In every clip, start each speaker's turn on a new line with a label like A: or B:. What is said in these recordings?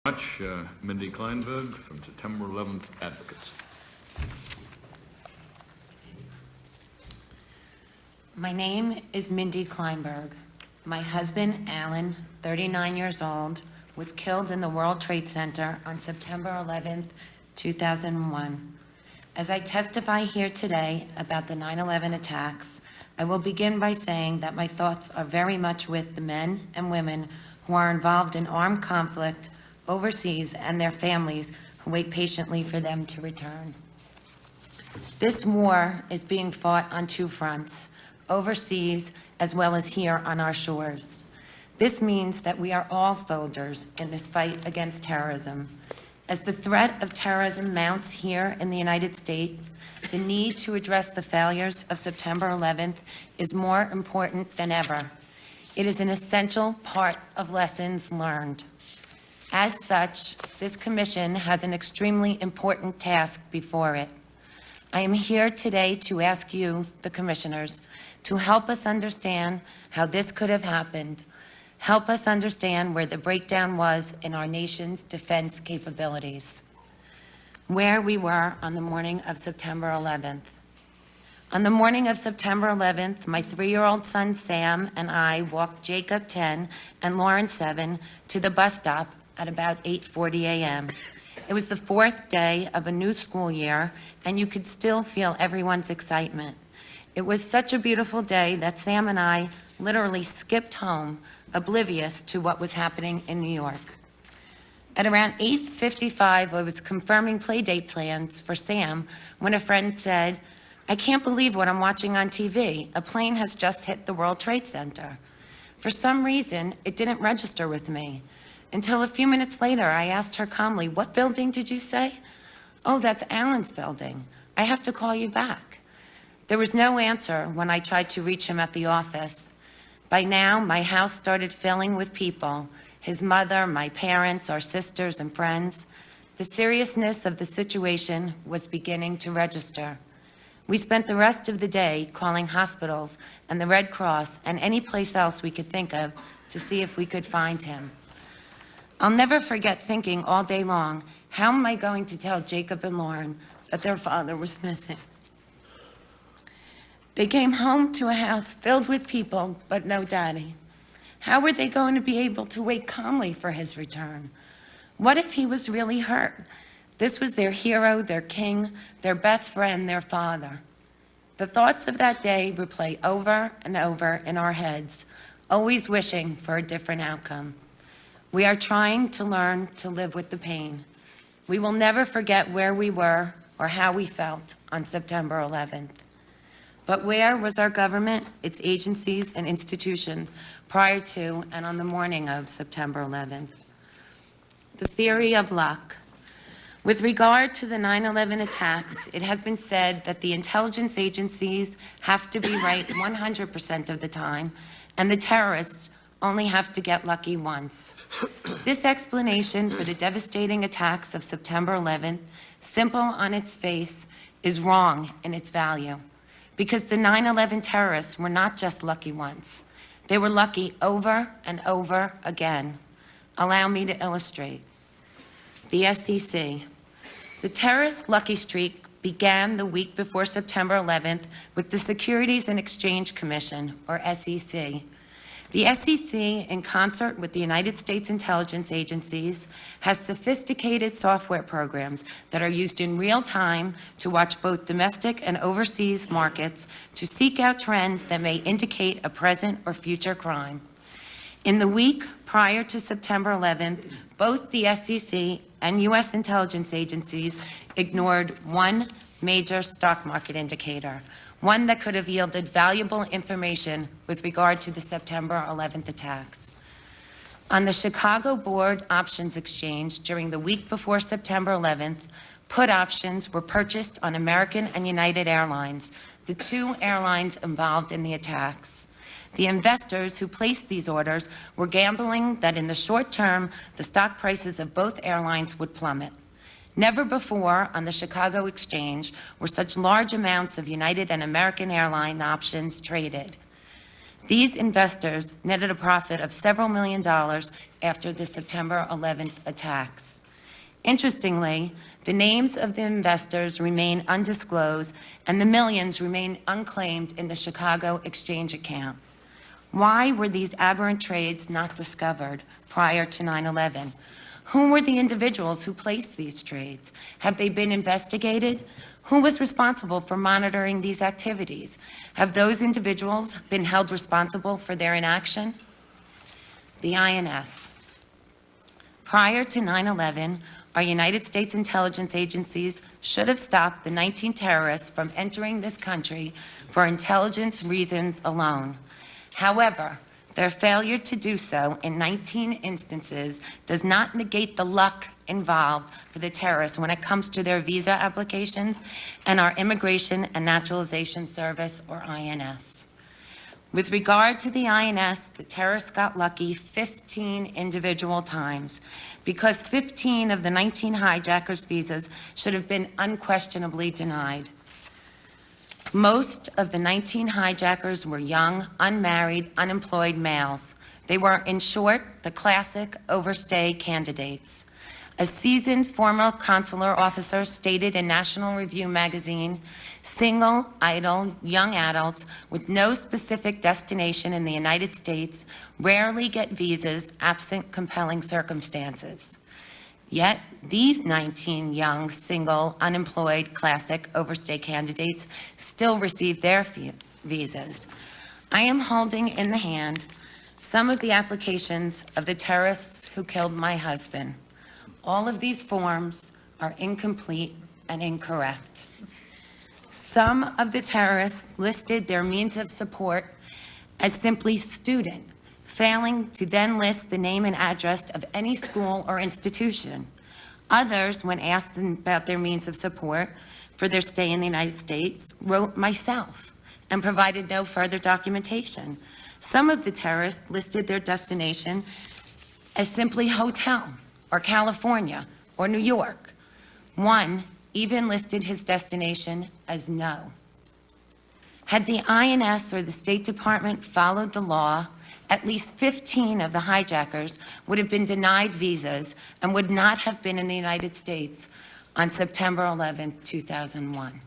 A: Much, Mindy Kleinberg from September 11th Advocates.
B: My name is Mindy Kleinberg. My husband, Alan, 39 years old, was killed in the World Trade Center on September 11th, 2001. As I testify here today about the 9/11 attacks, I will begin by saying that my thoughts are very much with the men and women who are involved in armed conflict overseas and their families who wait patiently for them to return. This war is being fought on two fronts, overseas as well as here on our shores. This means that we are all soldiers in this fight against terrorism. As the threat of terrorism mounts here in the United States, the need to address the failures of September 11th is more important than ever. It is an essential part of lessons learned. As such, this commission has an extremely important task before it. I am here today to ask you, the commissioners, to help us understand how this could have happened, help us understand where the breakdown was in our nation's defense capabilities, where we were on the morning of September 11th. On the morning of September 11th, my 3-year-old son Sam and I walked Jacob 10 and Lauren 7 to the bus stop at about 8:40 a.m. It was the fourth day of a new school year, and you could still feel everyone's excitement. It was such a beautiful day that Sam and I literally skipped home, oblivious to what was happening in New York. At around 8:55, I was confirming playdate plans for Sam when a friend said, "I can't believe what I'm watching on TV. A plane has just hit the World Trade Center." For some reason, it didn't register with me. Until a few minutes later, I asked her calmly, "What building did you say?" "Oh, that's Alan's building. I have to call you back." There was no answer when I tried to reach him at the office. By now, my house started filling with people, his mother, my parents, our sisters and friends. The seriousness of the situation was beginning to register. We spent the rest of the day calling hospitals and the Red Cross and any place else we could think of to see if we could find him. I'll never forget thinking all day long, how am I going to tell Jacob and Lauren that their father was missing? They came home to a house filled with people, but no daddy. How were they going to be able to wait calmly for his return? What if he was really hurt? This was their hero, their king, their best friend, their father. The thoughts of that day replay over and over in our heads, always wishing for a different outcome. We are trying to learn to live with the pain. We will never forget where we were or how we felt on September 11th. But where was our government, its agencies and institutions prior to and on the morning of September 11th? The theory of luck. With regard to the 9/11 attacks, it has been said that the intelligence agencies have to be right 100% of the time, and the terrorists only have to get lucky once. This explanation for the devastating attacks of September 11th, simple on its face, is wrong in its value. Because the 9/11 terrorists were not just lucky once. They were lucky over and over again. Allow me to illustrate. The SEC. The terrorist lucky streak began the week before September 11th with the Securities and Exchange Commission, or SEC. The SEC, in concert with the United States intelligence agencies, has sophisticated software programs that are used in real time to watch both domestic and overseas markets to seek out trends that may indicate a present or future crime. In the week prior to September 11th, both the SEC and U.S. intelligence agencies ignored one major stock market indicator, one that could have yielded valuable information with regard to the September 11th attacks. On the Chicago Board Options Exchange during the week before September 11th, put options were purchased on American and United Airlines, the two airlines involved in the attacks. The investors who placed these orders were gambling that in the short term, the stock prices of both airlines would plummet. Never before on the Chicago Exchange were such large amounts of United and American Airline options traded. These investors netted a profit of several million dollars after the September 11th attacks. Interestingly, the names of the investors remain undisclosed and the millions remain unclaimed in the Chicago Exchange account. Why were these aberrant trades not discovered prior to 9/11? Who were the individuals who placed these trades? Have they been investigated? Who was responsible for monitoring these activities? Have those individuals been held responsible for their inaction? The INS. Prior to 9/11, our United States intelligence agencies should have stopped the 19 terrorists from entering this country for intelligence reasons alone. However, their failure to do so in 19 instances does not negate the luck involved for the terrorists when it comes to their visa applications and our Immigration and Naturalization Service, or INS. With regard to the INS, the terrorists got lucky 15 individual times because 15 of the 19 hijackers' visas should have been unquestionably denied. Most of the 19 hijackers were young, unmarried, unemployed males. They were, in short, the classic overstay candidates. A seasoned former consular officer stated in National Review magazine, single, idle, young adults with no specific destination in the United States rarely get visas absent compelling circumstances. Yet, these 19 young, single, unemployed, classic overstay candidates still receive their visas. I am holding in the hand some of the applications of the terrorists who killed my husband. All of these forms are incomplete and incorrect. Some of the terrorists listed their means of support as simply student, failing to then list the name and address of any school or institution. Others, when asked about their means of support for their stay in the United States, wrote myself and provided no further documentation. Some of the terrorists listed their destination as simply hotel or California or New York. One even listed his destination as no. Had the INS or the State Department followed the law, at least 15 of the hijackers would have been denied visas and would not have been in the United States on September 11, 2001.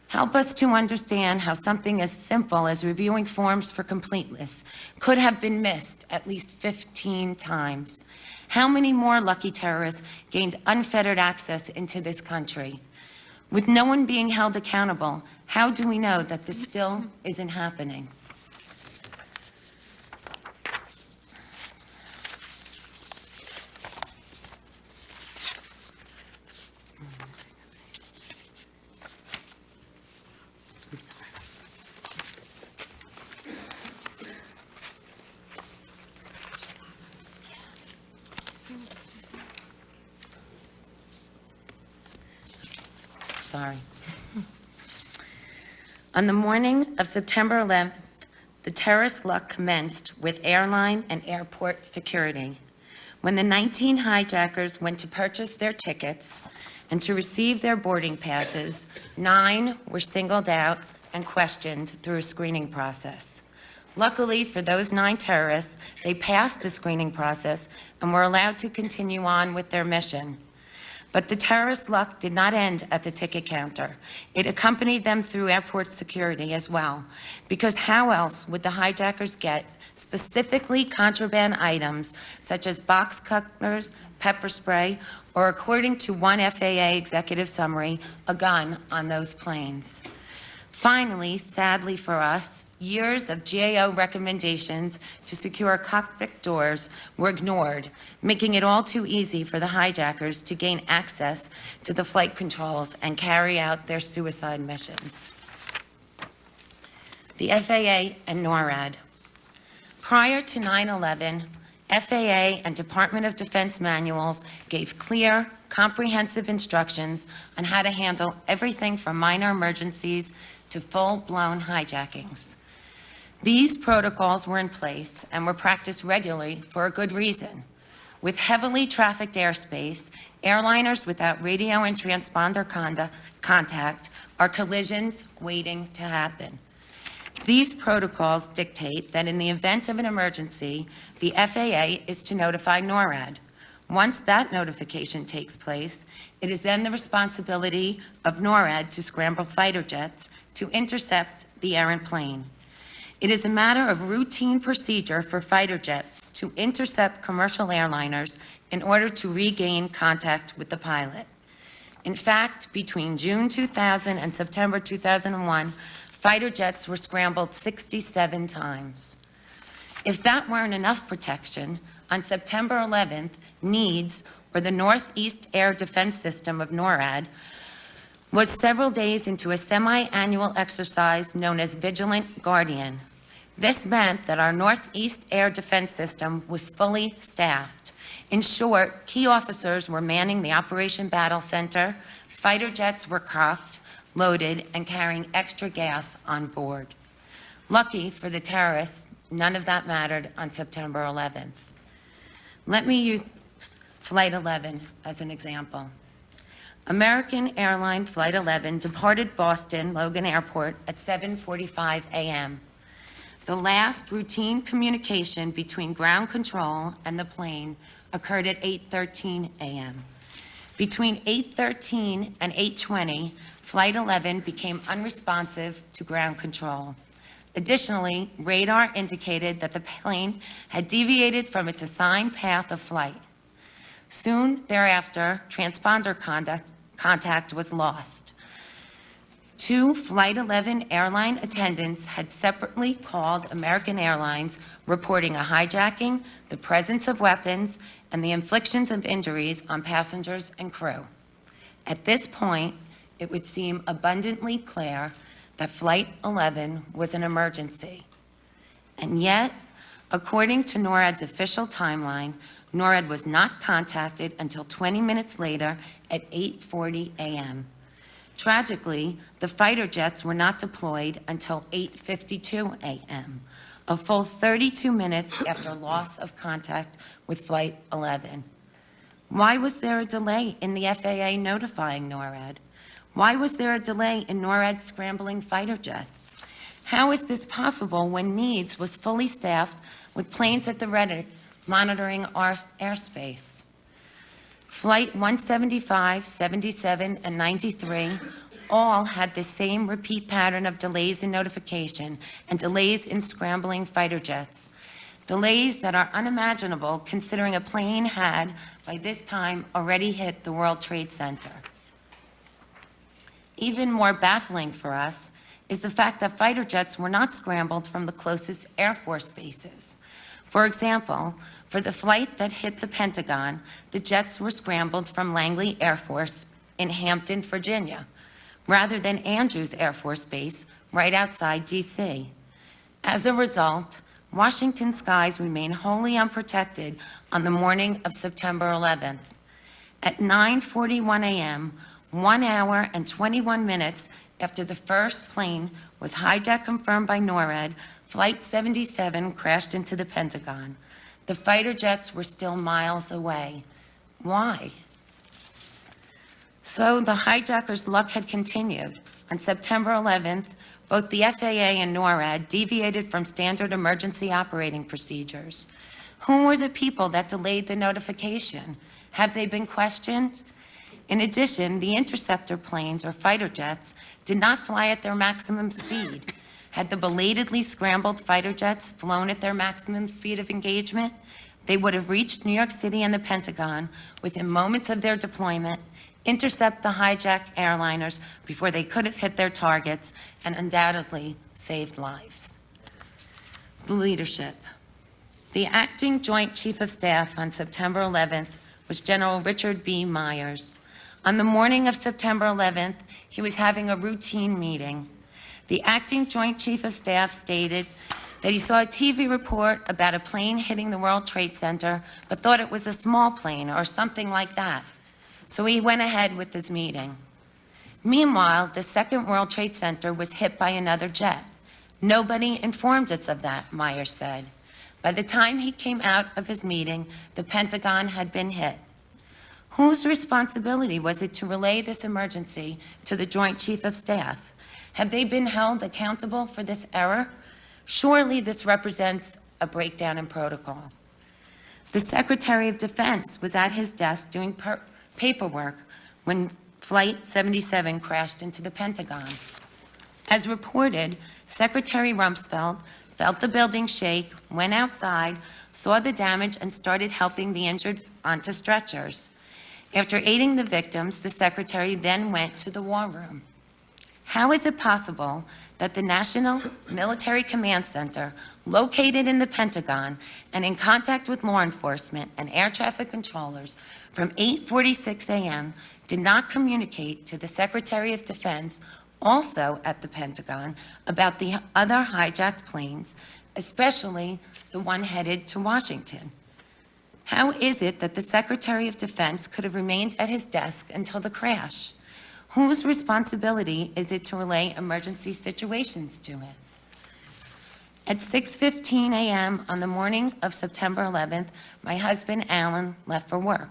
B: Help us to understand how something as simple as reviewing forms for completeness could have been missed at least 15 times. How many more lucky terrorists gained unfettered access into this country? With no one being held accountable, how do we know that this still isn't happening? Sorry. On the morning of September 11th, the terrorist luck commenced with airline and airport security. When the 19 hijackers went to purchase their tickets and to receive their boarding passes, 9 were singled out and questioned through a screening process. Luckily for those 9 terrorists, they passed the screening process and were allowed to continue on with their mission. But the terrorist luck did not end at the ticket counter. It accompanied them through airport security as well, because how else would the hijackers get specifically contraband items such as box cutters, pepper spray, or according to one FAA executive summary, a gun on those planes? Finally, sadly for us, years of GAO recommendations to secure cockpit doors were ignored, making it all too easy for the hijackers to gain access to the flight controls and carry out their suicide missions. The FAA and NORAD. Prior to 9/11, FAA and Department of Defense manuals gave clear, comprehensive instructions on how to handle everything from minor emergencies to full-blown hijackings. These protocols were in place and were practiced regularly for a good reason. With heavily trafficked airspace, airliners without radio and transponder contact are collisions waiting to happen. These protocols dictate that in the event of an emergency, the FAA is to notify NORAD. Once that notification takes place, it is then the responsibility of NORAD to scramble fighter jets to intercept the errant plane. It is a matter of routine procedure for fighter jets to intercept commercial airliners in order to regain contact with the pilot. In fact, between June 2000 and September 2001, fighter jets were scrambled 67 times. If that weren't enough protection, on September 11th, NEADS, or the Northeast Air Defense System of NORAD, was several days into a semi-annual exercise known as Vigilant Guardian. This meant that our Northeast Air Defense System was fully staffed. In short, key officers were manning the Operation Battle Center, fighter jets were cocked, loaded, and carrying extra gas on board. Lucky for the terrorists, none of that mattered on September 11th. Let me use Flight 11 as an example. American Airlines Flight 11 departed Boston Logan Airport at 7:45 a.m. The last routine communication between ground control and the plane occurred at 8:13 a.m. Between 8:13 and 8:20, Flight 11 became unresponsive to ground control. Additionally, radar indicated that the plane had deviated from its assigned path of flight. Soon thereafter, transponder contact was lost. Two Flight 11 airline attendants had separately called American Airlines, reporting a hijacking, the presence of weapons, and the inflictions of injuries on passengers and crew. At this point, it would seem abundantly clear that Flight 11 was an emergency. And yet, according to NORAD's official timeline, NORAD was not contacted until 20 minutes later at 8:40 a.m. Tragically, the fighter jets were not deployed until 8:52 a.m., a full 32 minutes after loss of contact with Flight 11. Why was there a delay in the FAA notifying NORAD? Why was there a delay in NORAD scrambling fighter jets? How is this possible when NEADS was fully staffed with planes at the ready, monitoring our airspace? Flight 175, 77, and 93 all had the same repeat pattern of delays in notification and delays in scrambling fighter jets. Delays that are unimaginable considering a plane had, by this time, already hit the World Trade Center. Even more baffling for us is the fact that fighter jets were not scrambled from the closest Air Force bases. For example, for the flight that hit the Pentagon, the jets were scrambled from Langley Air Force in Hampton, Virginia, rather than Andrews Air Force Base right outside D.C. As a result, Washington skies remain wholly unprotected on the morning of September 11th. At 9:41 a.m., 1 hour and 21 minutes after the first plane was hijacked confirmed by NORAD, Flight 77 crashed into the Pentagon. The fighter jets were still miles away. Why? So the hijackers' luck had continued. On September 11th, both the FAA and NORAD deviated from standard emergency operating procedures. Who were the people that delayed the notification? Have they been questioned? In addition, the interceptor planes, or fighter jets, did not fly at their maximum speed. Had the belatedly scrambled fighter jets flown at their maximum speed of engagement, they would have reached New York City and the Pentagon within moments of their deployment, intercept the hijacked airliners before they could have hit their targets, and undoubtedly saved lives. The leadership. The acting Joint Chief of Staff on September 11th was General Richard B. Myers. On the morning of September 11th, he was having a routine meeting. The acting Joint Chief of Staff stated that he saw a TV report about a plane hitting the World Trade Center, but thought it was a small plane or something like that. So he went ahead with his meeting. Meanwhile, the second World Trade Center was hit by another jet. Nobody informed us of that, Myers said. By the time he came out of his meeting, the Pentagon had been hit. Whose responsibility was it to relay this emergency to the Joint Chief of Staff? Have they been held accountable for this error? Surely this represents a breakdown in protocol. The Secretary of Defense was at his desk doing paperwork when Flight 77 crashed into the Pentagon. As reported, Secretary Rumsfeld felt the building shake, went outside, saw the damage, and started helping the injured onto stretchers. After aiding the victims, the Secretary then went to the war room. How is it possible that the National Military Command Center, located in the Pentagon and in contact with law enforcement and air traffic controllers from 8:46 a.m., did not communicate to the Secretary of Defense, also at the Pentagon, about the other hijacked planes, especially the one headed to Washington? How is it that the Secretary of Defense could have remained at his desk until the crash? Whose responsibility is it to relay emergency situations to it? At 6:15 a.m. on the morning of September 11th, my husband, Alan, left for work.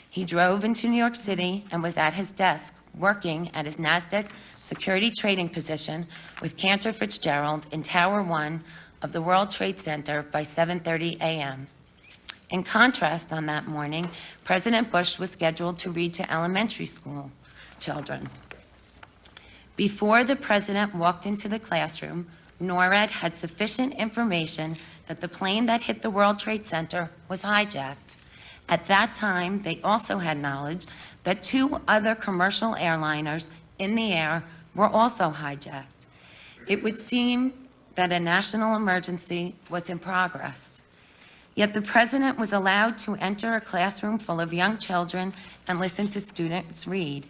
B: He drove into New York City and was at his desk, working at his NASDAQ security trading position with Cantor Fitzgerald in Tower 1 of the World Trade Center by 7:30 a.m. In contrast, on that morning, President Bush was scheduled to read to elementary school children. Before the president walked into the classroom, NORAD had sufficient information that the plane that hit the World Trade Center was hijacked. At that time, they also had knowledge that 2 other commercial airliners in the air were also hijacked. It would seem that a national emergency was in progress. Yet the president was allowed to enter a classroom full of young children and listen to students read.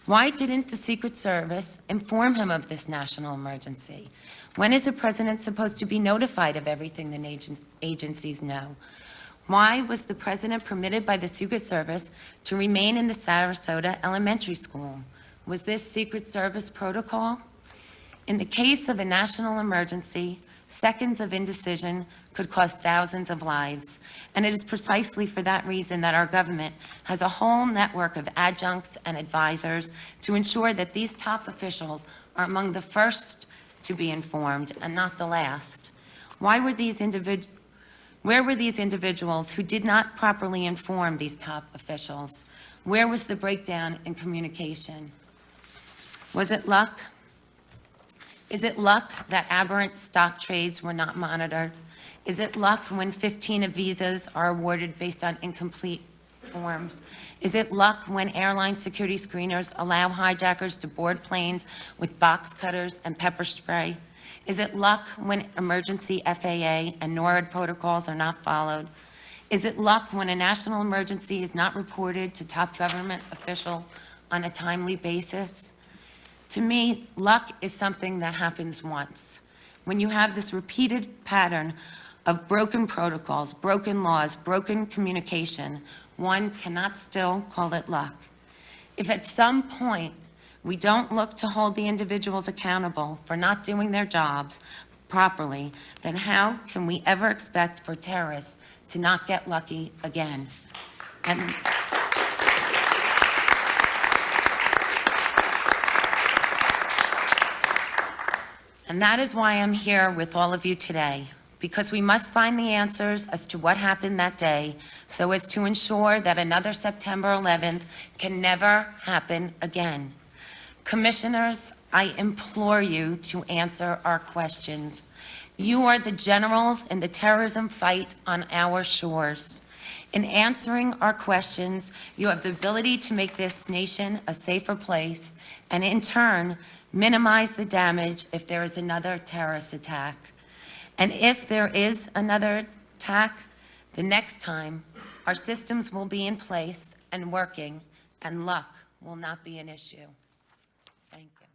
B: Why didn't the Secret Service inform him of this national emergency? When is the president supposed to be notified of everything the agencies know? Why was the president permitted by the Secret Service to remain in the Sarasota Elementary School? Was this Secret Service protocol? In the case of a national emergency, seconds of indecision could cost thousands of lives, and it is precisely for that reason that our government has a whole network of adjuncts and advisors to ensure that these top officials are among the first to be informed and not the last. Where were these individuals who did not properly inform these top officials? Where was the breakdown in communication? Was it luck? Is it luck that aberrant stock trades were not monitored? Is it luck when 15 of visas are awarded based on incomplete forms? Is it luck when airline security screeners allow hijackers to board planes with box cutters and pepper spray? Is it luck when emergency FAA and NORAD protocols are not followed? Is it luck when a national emergency is not reported to top government officials on a timely basis? To me, luck is something that happens once. When you have this repeated pattern of broken protocols, broken laws, broken communication, one cannot still call it luck. If at some point we don't look to hold the individuals accountable for not doing their jobs properly, then how can we ever expect for terrorists to not get lucky again? And that is why I'm here with all of you today, because we must find the answers as to what happened that day so as to ensure that another September 11th can never happen again. Commissioners, I implore you to answer our questions. You are the generals in the terrorism fight on our shores. In answering our questions, you have the ability to make this nation a safer place and, in turn, minimize the damage if there is another terrorist attack. And if there is another attack, the next time, our systems will be in place and working, and luck will not be an issue. Thank you.